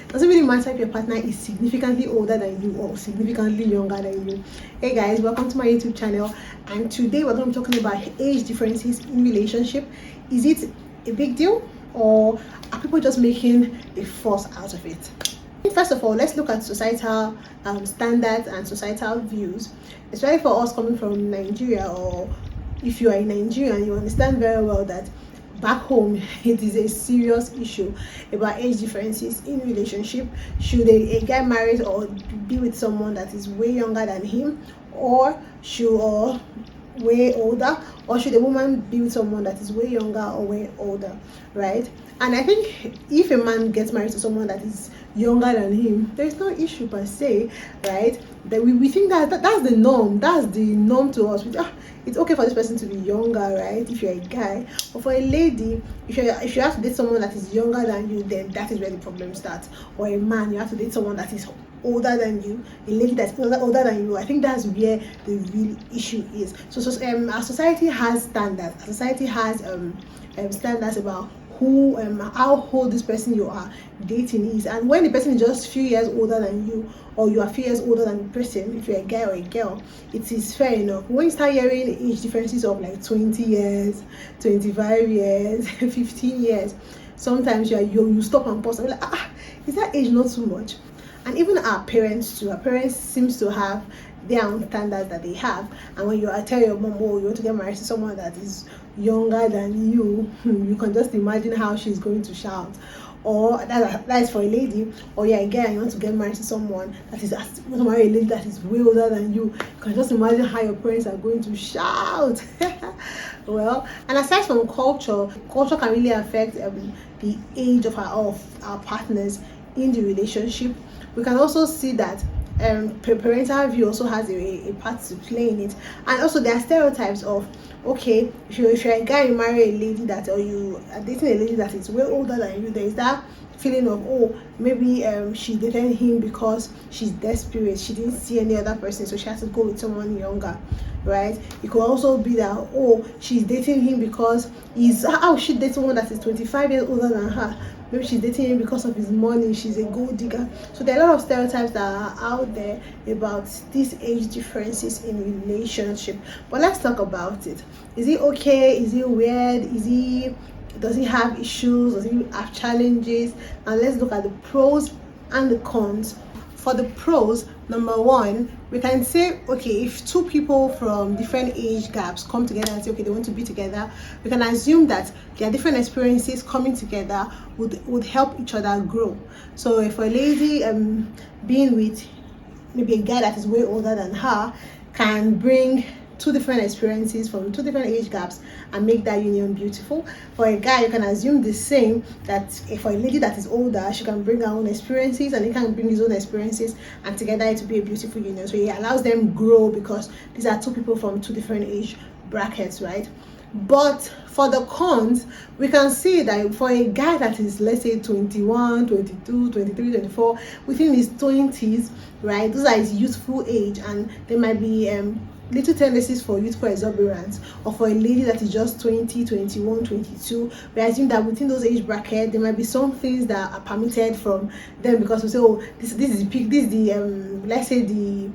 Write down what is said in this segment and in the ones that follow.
Doesn't really matter if your partner is significantly older than you or significantly younger than you. Hey guys, welcome to my YouTube channel, and today we're going to be talking about age differences in relationship. Is it a big deal, or are people just making a fuss out of it? First of all, let's look at societal standards and societal views, especially for us coming from Nigeria, or if you are in Nigeria, you understand very well that back home it is a serious issue about age differences in relationship. Should a guy marry or be with someone that is way younger than him, or way older, or should a woman be with someone that is way younger or way older, right? And I think if a man gets married to someone that is younger than him, there's no issue per se, right? That we think that's the norm. That's the norm to us. It's okay for this person to be younger, right? If you're a guy, or for a lady, if you have to date someone that is younger than you, then that is where the problem starts. Or a man, you have to date someone that is older than you, a lady that's older than you. I think that's where the real issue is. So our society has standards. Our society has standards about who how old this person you are dating is, and when the person is just a few years older than you, or you are a few years older than the person, if you're a guy or a girl, it is fair enough. When you start hearing age differences of like 20 years, 25 years, 15 years, sometimes you stop and pause and be like, is that age not too much? And even our parents too, our parents seems to have their own standards that they have. And when you tell your mom, oh, you want to get married to someone that is younger than you, you can just imagine how she's going to shout. Or that is for a lady. Or yeah, again, you want to get married to someone that is, you want to marry a lady that is way older than you, you can just imagine how your parents are going to shout. Well, and aside from culture can really affect the age of our partners in the relationship. We can also see that parental view also has a part to play in it. And also there are stereotypes of, okay, if you're a guy, you marry a lady that, or you are dating a lady that is way older than you, there is that feeling of, oh, maybe she dated him because she's desperate, she didn't see any other person, so she has to go with someone younger, right? It could also be that, oh, she's dating him because she dates someone that is 25 years older than her. Maybe she's dating him because of his money, she's a gold digger. So there are a lot of stereotypes that are out there about these age differences in relationship. But let's talk about it. Is it okay? Is it weird? Does he have issues? Does he have challenges? And let's look at the pros and the cons. For the pros, number one, we can say, okay, if two people from different age gaps come together and say, okay, they want to be together, we can assume that their different experiences coming together would help each other grow. So if a lady being with maybe a guy that is way older than her can bring two different experiences from two different age gaps and make that union beautiful. For a guy, you can assume the same, that if for a lady that is older, she can bring her own experiences and he can bring his own experiences, and together it will be a beautiful union. So it allows them grow because these are two people from two different age brackets, right? But for the cons, we can see that for a guy that is, let's say, 21, 22, 23, 24, within his 20s, right, those are his youthful age, and there might be little tendencies for youthful exuberance. Or for a lady that is just 20, 21, 22, we assume that within those age brackets there might be some things that are permitted from them, because we say, oh, this is the peak, this is the let's say the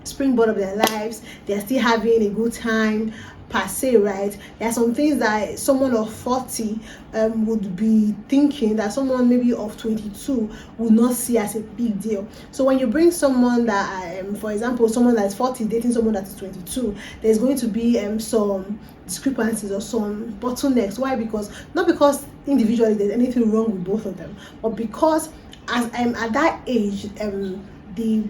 springboard of their lives, they're still having a good time per se, right? There are some things that someone of 40 would be thinking that someone maybe of 22 would not see as a big deal. So when you bring someone that for example, someone that is 40 dating someone that is 22, there's going to be some discrepancies or some bottlenecks. Why? Because not because individually there's anything wrong with both of them, but because as at that age, the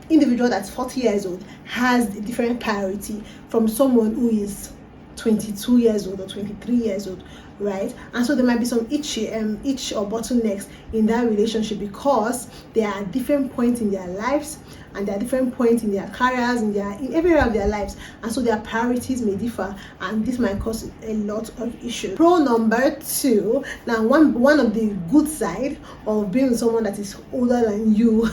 individual that's 40 years old has a different priority from someone who is 22 years old or 23 years old, right? And so there might be some itch or bottlenecks in that relationship, because there are different points in their lives, and there are different points in their careers, in every area of their lives, and so their priorities may differ, and this might cause a lot of issues. Pro number two, now one of the good side of being with someone that is older than you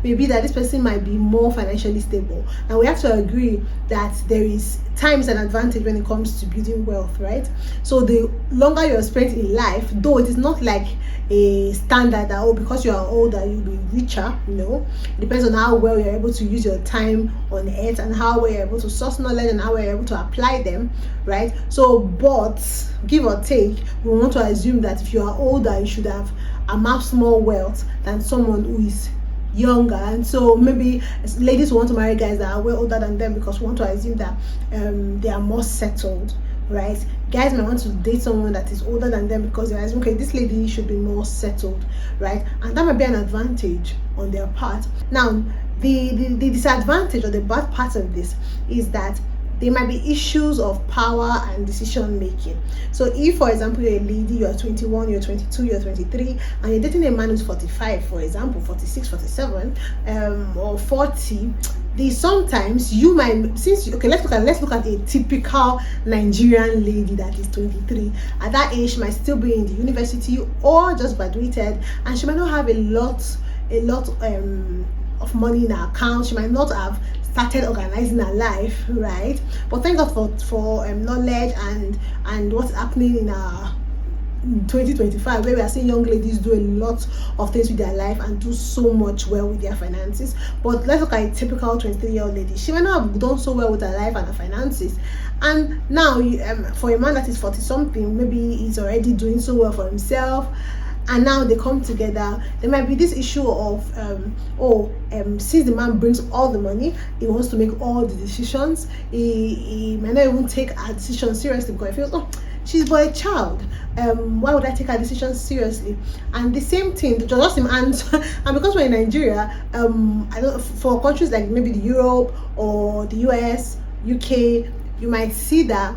may be that this person might be more financially stable, and we have to agree that there is times an advantage when it comes to building wealth, right? So the longer you're spent in life, though it is not like a standard that, oh, because you are older you'll be richer. No, it depends on how well you're able to use your time on earth, and how well you're able to source knowledge, and how well you're able to apply them, right? So, but give or take, we want to assume that if you are older, you should have amassed more wealth than someone who is younger. And so maybe ladies want to marry guys that are way older than them, because we want to assume that they are more settled, right? Guys may want to date someone that is older than them because they're asking, okay, this lady should be more settled, right? And that might be an advantage on their part. Now, the disadvantage or the bad part of this is that there might be issues of power and decision making. So if, for example, you're a lady, you're 21, you're 22, you're 23, and you're dating a man who's 45, for example, 46, 47, or 40, sometimes you might, okay, let's look at a typical Nigerian lady that is 23. At that age, she might still be in the university or just graduated, and she might not have a lot of money in her account. She might not have started organizing her life, right? But thank God for knowledge and what's happening in our 2025, where we are seeing young ladies do a lot of things with their life and do so much well with their finances. But let's look at a typical 23-year-old lady. She might not have done so well with her life and her finances, and now for a man that is 40 something, maybe he's already doing so well for himself, and now they come together. There might be this issue of since the man brings all the money, he wants to make all the decisions. He might not even take a decision seriously, because he feels, oh, she's but a child, why would I take her decision seriously? And the same thing, just him, and because we're in Nigeria, I don't, for countries like maybe the Europe or the US, UK, you might see that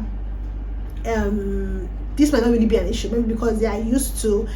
this might not really be an issue, maybe because they are used to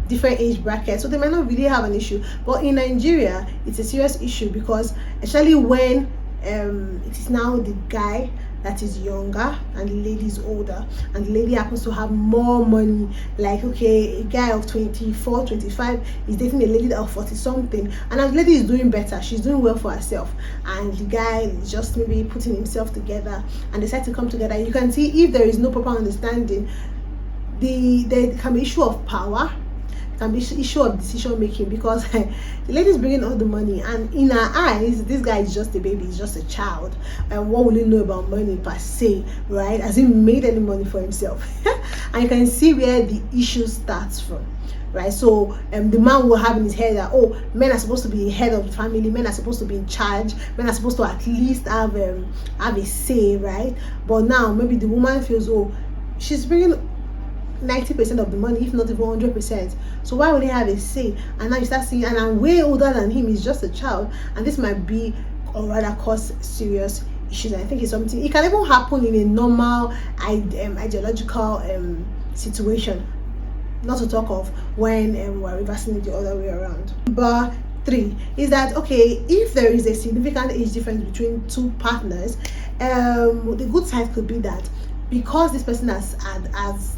different age brackets, so they might not really have an issue. But in Nigeria, it's a serious issue, because especially when it is now the guy that is younger and the lady is older, and the lady happens to have more money. Like, okay, a guy of 24, 25 is dating a lady of 40 something, and the lady is doing better, she's doing well for herself, and the guy is just maybe putting himself together, and decide to come together. You can see, if there is no proper understanding, there can be issue of power, can be issue of decision making, because the lady is bringing all the money, and in her eyes, this guy is just a baby, he's just a child, and what will he know about money per se, right? Has he made any money for himself? And you can see where the issue starts from, right? So the man will have in his head that, oh, men are supposed to be head of the family, men are supposed to be in charge, men are supposed to at least have a say, right? But now maybe the woman feels, oh, she's bringing 90% of the money, if not even 100%, so why would he have a say? And now you start seeing, and I'm way older than him, he's just a child, and this might be, or rather cause serious issues. I think it's something, it can even happen in a normal ideological situation, not to talk of when we're reversing it the other way around. But 3 is that, okay, if there is a significant age difference between two partners, the good side could be that because this person has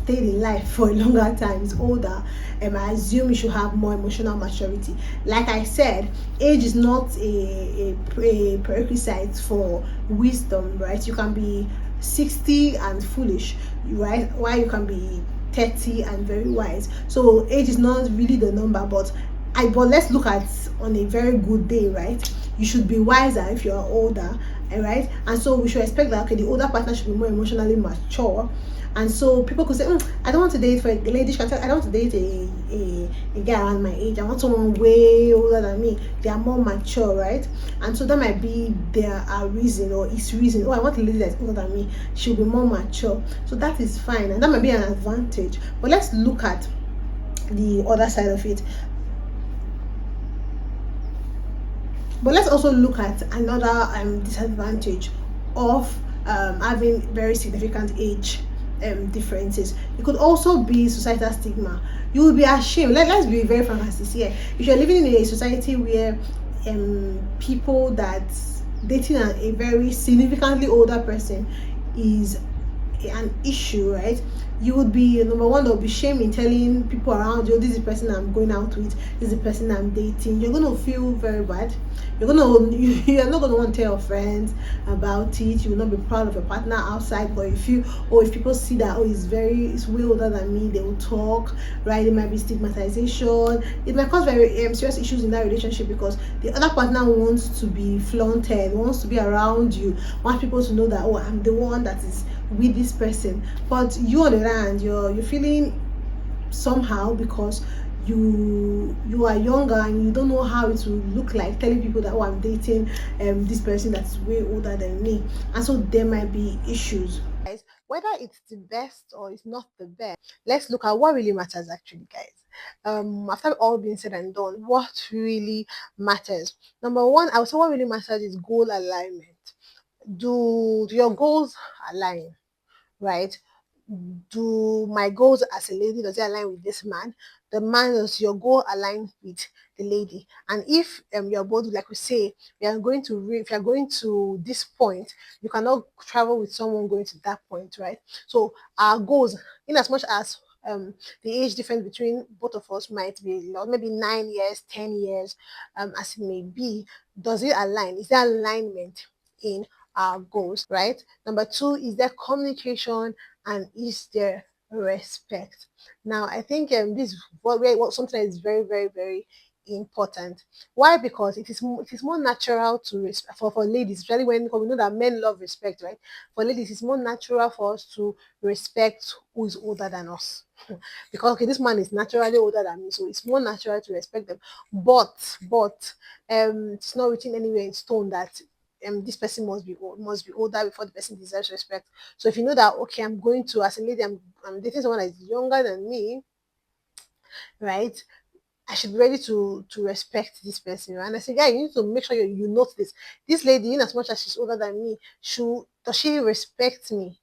stayed in life for a longer time, is older, I assume you should have more emotional maturity. Like I said, age is not a prerequisite for wisdom, right? You can be 60 and foolish, right? While you can be 30 and very wise. So age is not really the number, but let's look at, on a very good day, right, you should be wiser if you are older, right? And so we should expect that, okay, the older partner should be more emotionally mature. And so people could say, I don't want to date, for a lady, I don't want to date a guy around my age, I want someone way older than me, they are more mature, right? And so that might be their reason, or his reason, I want a lady that's older than me, she'll be more mature. So that is fine, and that might be an advantage. But let's look at the other side of it. But let's also look at another disadvantage of having very significant age differences. It could also be societal stigma. You will be ashamed. Let's be very frank as this here. If you're living in a society where people that dating a very significantly older person is an issue, right, you would be number one, there will be shame in telling people around you, this is the person I'm going out with, this is the person I'm dating. You're gonna feel very bad. You're not gonna want to tell your friends about it. You will not be proud of your partner outside. But if you, or if people see that, oh, it's way older than me, they will talk, right? There might be stigmatization. It might cause very serious issues in that relationship, because the other partner wants to be flaunted, wants to be around you, wants people to know that, oh, I'm the one that is with this person. But you, on the other hand, you're feeling somehow, because you are younger and you don't know how it will look like telling people that, oh, I'm dating this person that's way older than me. And so there might be issues, guys. Whether it's the best or it's not the best, let's look at what really matters actually, guys. After all being said and done, what really matters? Number one, I would say what really matters is goal alignment. Do your goals align, right? Do my goals as a lady, does it align with this man? The man, does your goal align with the lady? And if you're both, like we say, we are going to if you're going to this point, you cannot travel with someone going to that point, right? So our goals, in as much as the age difference between both of us might be a lot, maybe 9 years, 10 years, as it may be, does it align? Is there alignment in our goals, right? Number two, is there communication, and is there respect? Now, I think this is what something that is very, very, very important. Why? Because it is more natural to respect for ladies, especially when, because we know that men love respect, right? For ladies, it's more natural for us to respect who is older than us. Because okay, this man is naturally older than me, so it's more natural to respect them. But it's not written anywhere in stone that this person must be older before the person deserves respect. So if you know that, okay, I'm going to, as a lady, I'm dating someone that is younger than me, right? I should be ready to respect this person. Right? And I say, yeah, you need to make sure you note this. This lady, in as much as she's older than me, does she respect me?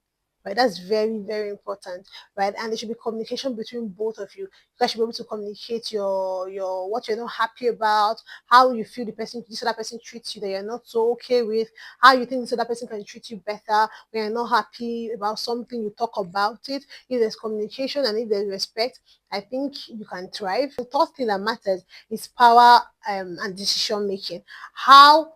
Right, that's very, very important, right? And there should be communication between both of you. You guys should be able to communicate your what you're not happy about, how you feel this other person treats you that you're not so okay with, how you think this other person can treat you better when you're not happy about something. You talk about it. If there's communication and if there's respect, I think you can thrive. The third thing that matters is power and decision making. How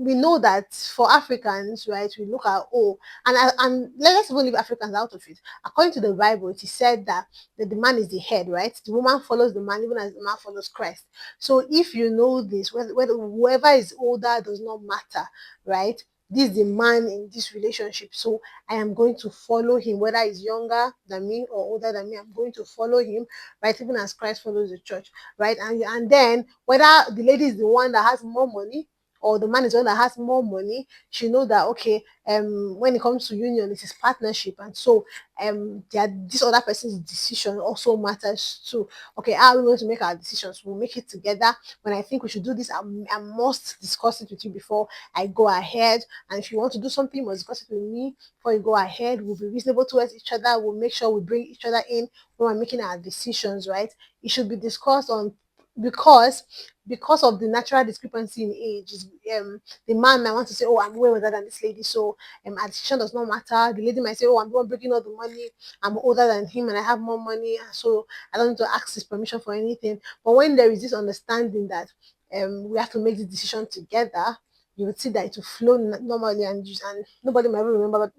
we know that for Africans, right, we look at, oh, and let's even leave Africans out of it. According to the Bible, it is said that the man is the head, right? The woman follows the man, even as the man follows Christ. So if you know this, whether whoever is older does not matter, right? This is the man in this relationship. So I am going to follow him, whether he's younger than me or older than me. I'm going to follow him, right? Even as Christ follows the church, right? And then whether the lady is the one that has more money or the man is the one that has more money, she know that, okay, when it comes to union, it is partnership, and so this other person's decision also matters too. Okay, how are we going to make our decisions? We'll make it together. When I think we should do this, I must discuss it with you before I go ahead. And if you want to do something, you must discuss it with me before you go ahead. We'll be reasonable towards each other. We'll make sure we bring each other in when we're making our decisions, right? It should be discussed on, because of the natural discrepancy in age. The man might want to say, oh, I'm way older than this lady, so our decision does not matter. The lady might say, oh, I'm the one breaking all the money, I'm older than him and I have more money, so I don't need to ask his permission for anything. But when there is this understanding that we have to make the decision together, you would see that it will flow normally, and nobody might ever remember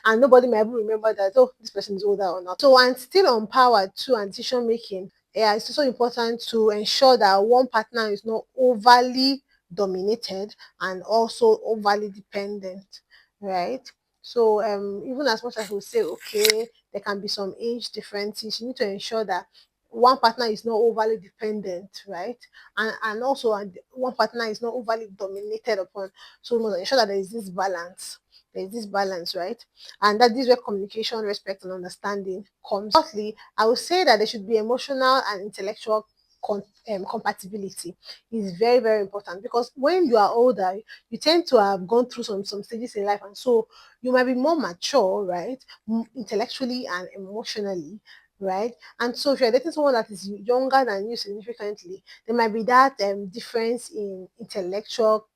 and nobody might ever remember that, oh, this person is older or not. So, and still on power too and decision making, yeah, it's also important to ensure that one partner is not overly dominated and also overly dependent, right? So even as much as we say, okay, there can be some age differences, you need to ensure that one partner is not overly dependent, right? And also one partner is not overly dominated upon. So we must ensure that there is this balance. There is this balance, right? And that this is where communication, respect, and understanding comes. Fourthly, I would say that there should be emotional and intellectual compatibility. Is very, very important, because when you are older, you tend to have gone through some stages in life, and so you might be more mature, right? Intellectually and emotionally, right? And so if you're dating someone that is younger than you significantly, there might be that difference in intellectual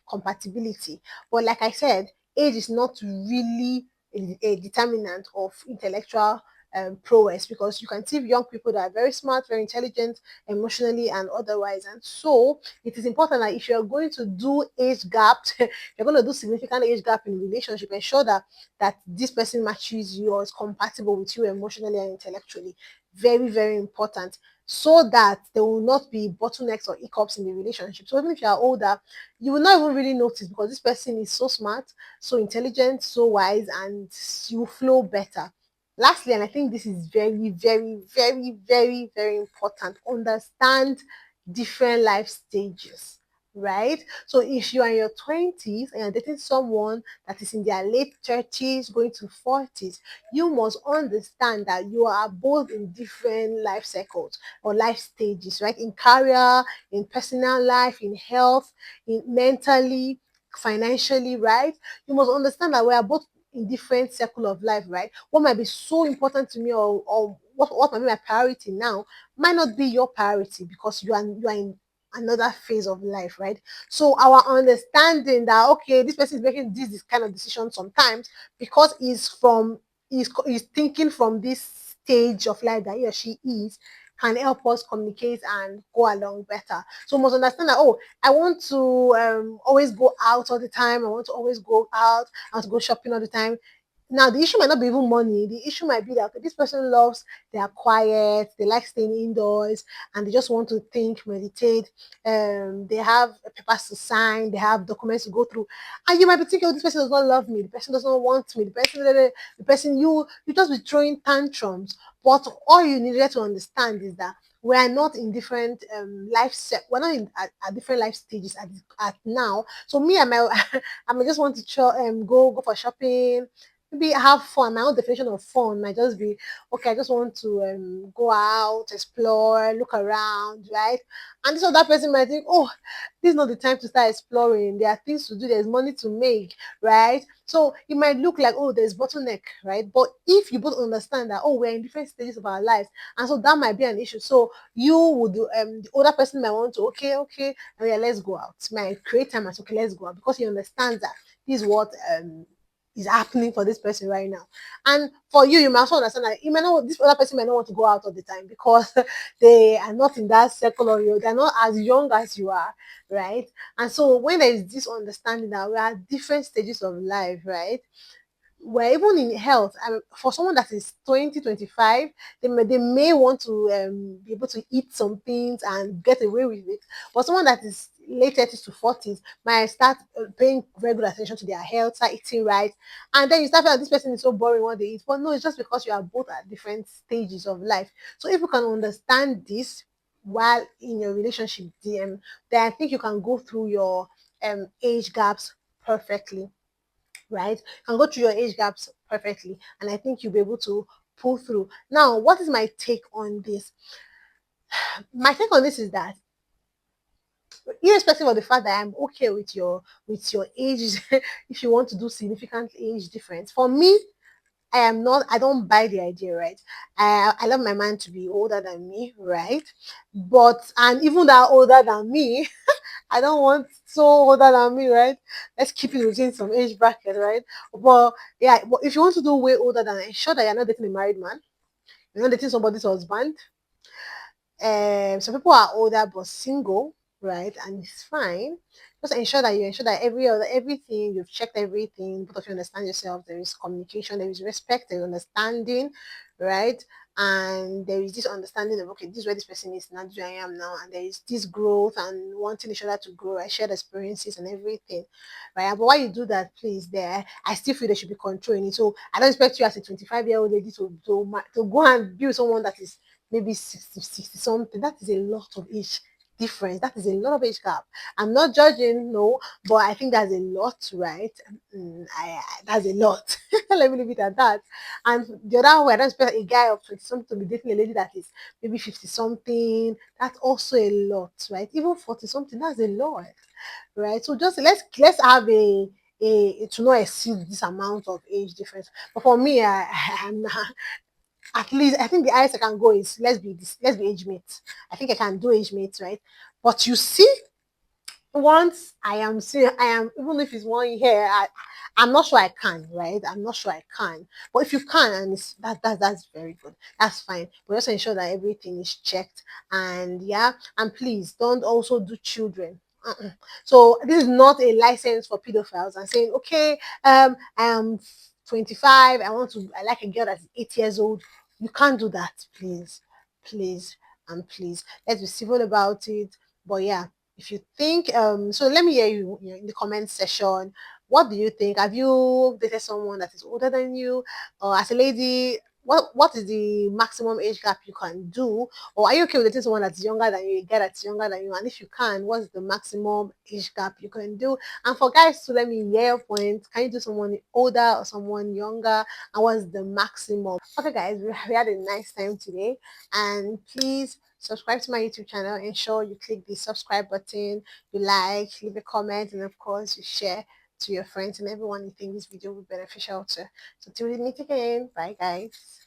compatibility. But like I said, age is not really a determinant of intellectual prowess, because you can see young people that are very smart, very intelligent, emotionally and otherwise. And so it is important that if you're going to do age gap, you're going to do significant age gap in relationship, ensure that this person matches you or is compatible with you emotionally and intellectually. Very, very important, so that there will not be bottlenecks or hiccups in the relationship. So even if you are older, you will not even really notice, because this person is so smart, so intelligent, so wise, and you flow better. Lastly, and I think this is very, very, very, very, very important, understand different life stages, right? So if you are in your 20s and you're dating someone that is in their late 30s going to 40s, you must understand that you are both in different life cycles or life stages, right? In career, in personal life, in health, in mentally, financially, right? You must understand that we are both in different circle of life, right? What might be so important to me, or what might be my priority now might not be your priority, because you are in another phase of life, right? So our understanding that, okay, this person is making this kind of decision sometimes because he's thinking from this stage of life that he or she is, can help us communicate and go along better. So we must understand that, oh, I want to always go out all the time. I want to always go out. I want to go shopping all the time. Now the issue might not be even money. The issue might be that, okay, this person loves, they are quiet, they like staying indoors, and they just want to think, meditate. They have papers to sign, they have documents to go through, and you might be thinking, oh, this person does not love me, the person does not want me, the person you just be throwing tantrums. But all you needed to understand is that we are not in different we're not in at different life stages at now. So me, I might just want to go for shopping, maybe have fun. My own definition of fun might just be, okay, I just want to go out, explore, look around, right? And this other person might think, oh, this is not the time to start exploring. There are things to do, there's money to make, right? So it might look like, oh, there's bottleneck, right? But if you both understand that, oh, we're in different stages of our lives, and so that might be an issue. So you would, the older person might want to, okay, oh, yeah, let's go out. Might create time as, okay, let's go out, because he understands that this is what is happening for this person right now. And for you, you must also understand that you may not, this other person might not want to go out all the time, because they are not in that circle, or they're not as young as you are, right? And so when there is this understanding that we are at different stages of life, right? Where even in health, for someone that is 20, 25, they may want to be able to eat some things and get away with it. But someone that is late 30s to 40s might start paying regular attention to their health, start eating right, and then you start feeling like this person is so boring what they eat. But no, it's just because you are both at different stages of life. So if you can understand this while in your relationship, then I think you can go through your age gaps perfectly, right? You can go through your age gaps perfectly, and I think you'll be able to pull through. Now, what is my take on this? My take on this is that, irrespective of the fact that I'm okay with your age, if you want to do significant age difference, for me, I don't buy the idea, right? I love my man to be older than me, right? But, and even that older than me, I don't want so older than me, right? Let's keep it within some age bracket, right? But yeah, but if you want to do way older than, ensure that you're not dating a married man, you're not dating somebody's husband. Some people are older but single, right? And it's fine. Just ensure that everything, you've checked everything, both of you understand yourself, there is communication, there is respect, there is understanding, right? And there is this understanding of, okay, this is where this person is now, this is where I am now, and there is this growth and wanting each other to grow, I shared experiences and everything, right? But while you do that, please, there, I still feel there should be control in it. So I don't expect you as a 25-year-old lady to go and be with someone that is maybe 60 something. That is a lot of age difference. That is a lot of age gap. I'm not judging, no, but I think that's a lot, right? That's a lot. Let me leave it at that. And the other way, I don't expect a guy of 20 something to be dating a lady that is maybe 50 something. That's also a lot, right? Even 40 something, that's a lot, right? So just let's have a to not exceed this amount of age difference. But for me, I'm not, at least I think the highest I can go is, let's be age mates. I think I can do age mates, right? But you see, once I am seeing, I am, even if it's 1 year, I'm not sure I can, right? I'm not sure I can. But if you can, and that's very good. That's fine. But just ensure that everything is checked. And yeah, and please don't also do children. So this is not a license for pedophiles and saying, okay, I am 25, I like a girl that's 8 years old. You can't do that, please, please, and please. Let's be civil about it. But yeah, if you think so let me hear you in the comment section. What do you think? Have you dated someone that is older than you, or as a lady, what is the maximum age gap you can do? Or are you okay with dating someone that's younger than you, a guy that's younger than you? And if you can, what's the maximum age gap you can do? And for guys to let me hear your points, can you do someone older or someone younger? And what's the maximum? Okay, guys, we had a nice time today. And please subscribe to my YouTube channel. Ensure you click the subscribe button, you like, leave a comment, and of course, you share to your friends and everyone you think this video will be beneficial to. So till we meet again, bye guys.